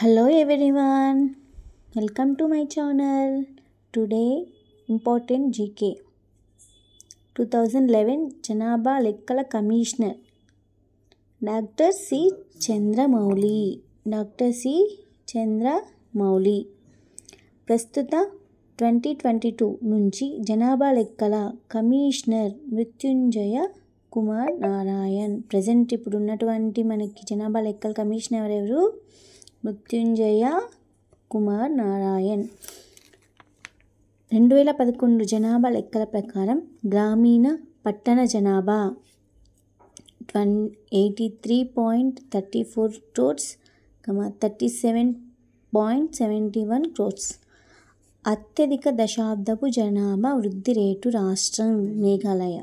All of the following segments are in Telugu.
Hello everyone, welcome to my channel. Today important GK 2011 జనాభా లెక్కల కమిషనర్ డాక్టర్ సి చంద్రమౌళి ప్రస్తుత 2022 నుంచి జనాభా లెక్కల కమిషనర్ మృత్యుంజయ కుమార్ నారాయణ్. ప్రజెంట్ ఇప్పుడు ఉన్నటువంటి మనకి జనాభా లెక్కల కమిషనర్ ఎవరు? మృత్యుంజయ కుమార్ నారాయణ్. 2011 జనాభా లెక్కల ప్రకారం గ్రామీణ పట్టణ జనాభా 83.34 crores, 37.71 crores. అత్యధిక దశాబ్దపు జనాభా వృద్ధి రేటు రాష్ట్రం మేఘాలయ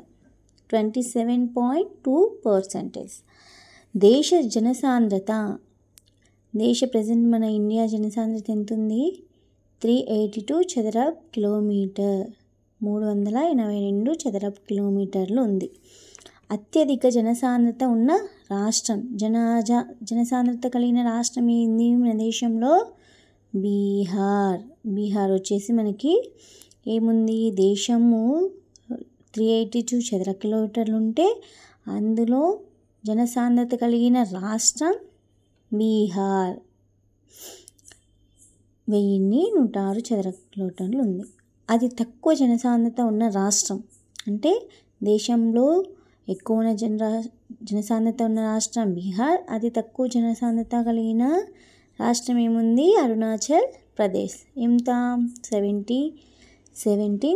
27.2%. దేశ జనసాంద్రత ప్రజెంట్ మన ఇండియా జనసాంద్రత ఎంత ఉంది? 382 చదరపు కిలోమీటర్, 382 చదరపు కిలోమీటర్లు ఉంది. అత్యధిక జనసాంద్రత ఉన్న రాష్ట్రం, జనసాంద్రత కలిగిన రాష్ట్రం ఏంది మన దేశంలో? బీహార్ వచ్చేసి మనకి ఏముంది? దేశము 382 చదరపు కిలోమీటర్లు ఉంటే అందులో జనసాంద్రత కలిగిన రాష్ట్రం బీహార్ 1106 చదరపు కిలోమీటర్లు ఉంది. అది తక్కువ జనసాంద్రత ఉన్న రాష్ట్రం అంటే దేశంలో ఎక్కువ జనసాంద్రత ఉన్న రాష్ట్రం బీహార్, అది తక్కువ జనసాంద్రత కలిగిన రాష్ట్రం ఏముంది? అరుణాచల్ ప్రదేశ్. ఎంత? 17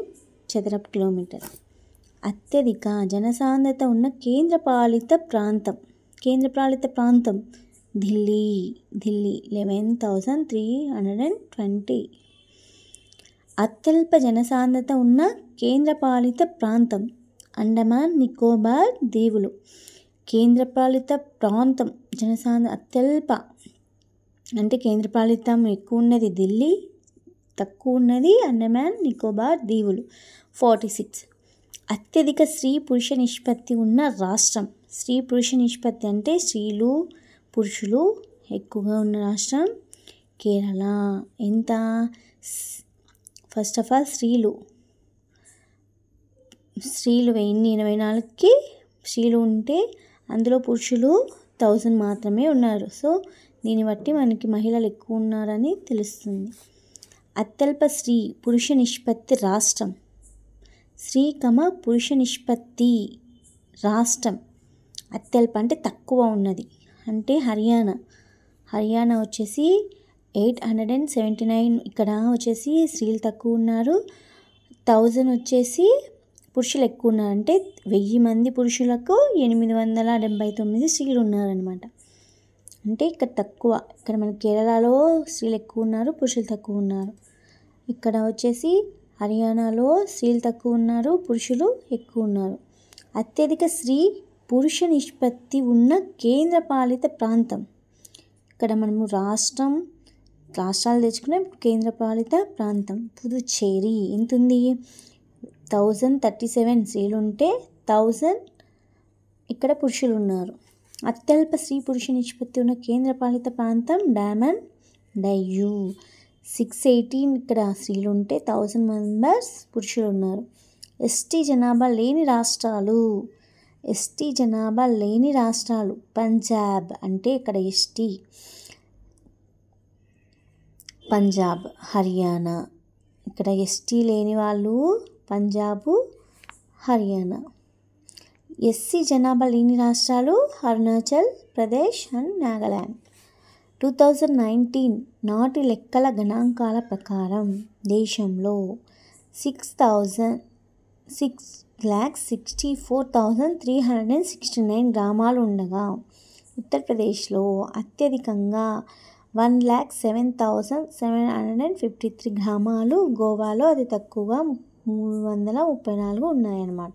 చదరపు కిలోమీటర్. అత్యధిక జనసాంద్రత ఉన్న కేంద్రపాలిత ప్రాంతం ఢిల్లీ 11,320. అత్యల్ప జనసాంద్రత ఉన్న కేంద్రపాలిత ప్రాంతం అండమాన్ నికోబార్ దీవులు. కేంద్రపాలిత ప్రాంతం జనసాంద్రత అత్యల్ప అంటే కేంద్రపాలితం ఎక్కువ ఉన్నది ఢిల్లీ, తక్కువ ఉన్నది అండమాన్ నికోబార్ దీవులు 46. అత్యధిక స్త్రీ పురుష నిష్పత్తి ఉన్న రాష్ట్రం. స్త్రీ పురుష నిష్పత్తి అంటే స్త్రీలు పురుషులు ఎక్కువగా ఉన్న రాష్ట్రం కేరళ. ఎంత? ఫస్ట్ ఆఫ్ ఆల్ స్త్రీలు 1084కి స్త్రీలు ఉంటే అందులో పురుషులు 1000 మాత్రమే ఉన్నారు. సో దీన్ని బట్టి మనకి మహిళలు ఎక్కువ ఉన్నారని తెలుస్తుంది. అత్యల్ప స్త్రీ పురుష నిష్పత్తి రాష్ట్రం. పురుష నిష్పత్తి రాష్ట్రం అత్యల్ప అంటే తక్కువ ఉన్నది అంటే హర్యానా వచ్చేసి 879. ఇక్కడ వచ్చేసి స్త్రీలు తక్కువ ఉన్నారు, 1000 వచ్చేసి పురుషులు ఎక్కువ ఉన్నారు. అంటే 1000 మంది పురుషులకు 879 స్త్రీలు ఉన్నారనమాట. అంటే ఇక్కడ తక్కువ. ఇక్కడ మన కేరళలో స్త్రీలు ఎక్కువ ఉన్నారు, పురుషులు తక్కువ ఉన్నారు. ఇక్కడ వచ్చేసి హర్యానాలో స్త్రీలు తక్కువ ఉన్నారు, పురుషులు ఎక్కువ ఉన్నారు. అత్యధిక స్త్రీ పురుష నిష్పత్తి ఉన్న కేంద్రపాలిత ప్రాంతం. ఇక్కడ మనము రాష్ట్రాలు తెచ్చుకునే కేంద్రపాలిత ప్రాంతం పుదుచ్చేరి. ఎంత ఉంది? 1037 స్త్రీలు ఉంటే 1000 ఇక్కడ పురుషులు ఉన్నారు. అత్యల్ప స్త్రీ పురుష నిష్పత్తి ఉన్న కేంద్రపాలిత ప్రాంతం డామన్ డయ్యూ 618. ఇక్కడ స్త్రీలు ఉంటే 1000 మెంబర్స్ పురుషులు ఉన్నారు. ఎస్టీ జనాభా లేని రాష్ట్రాలు పంజాబ్ అంటే ఇక్కడ ఎస్టీ, పంజాబ్, హర్యానా. ఇక్కడ ఎస్టీ లేని వాళ్ళు పంజాబ్, హర్యానా. ఎస్సీ జనాభా లేని రాష్ట్రాలు అరుణాచల్ ప్రదేశ్ అండ్ నాగాలాండ్. 2019 నాటి లెక్కల గణాంకాల ప్రకారం దేశంలో 6,64,369 గ్రామాలు ఉండగా ఉత్తరప్రదేశ్లో అత్యధికంగా 1,07,753 గ్రామాలు, గోవాలో అతి తక్కువగా 334 ఉన్నాయన్నమాట.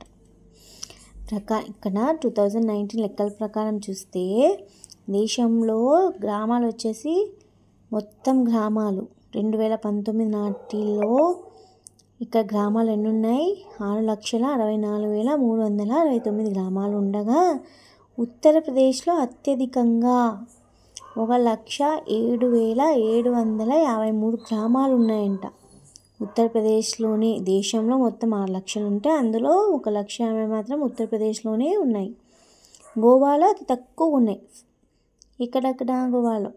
ఇక్కడ 2019 లెక్కల ప్రకారం చూస్తే దేశంలో గ్రామాలు వచ్చేసి మొత్తం గ్రామాలు 2019 నాటిలో ఇక్కడ గ్రామాలు ఎన్ని ఉన్నాయి? 6,64,369 గ్రామాలు ఉండగా ఉత్తరప్రదేశ్లో అత్యధికంగా 1,07,753 గ్రామాలు ఉన్నాయంట. ఉత్తరప్రదేశ్లోనే, దేశంలో మొత్తం 6 లక్షలు ఉంటే అందులో 1,50,000 మాత్రం ఉత్తరప్రదేశ్లోనే ఉన్నాయి. గోవాలో అతి తక్కువ ఉన్నాయి. ఇక్కడక్కడ గోవాలో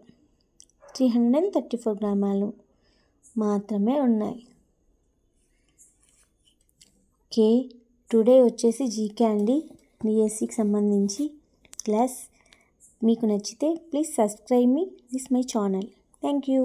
334 గ్రామాలు మాత్రమే ఉన్నాయి. ఓకే, టుడే వచ్చేసి జీకే అండి, డిఎస్సికి సంబంధించి క్లాస్. మీకు నచ్చితే please subscribe me this my channel. Thank you.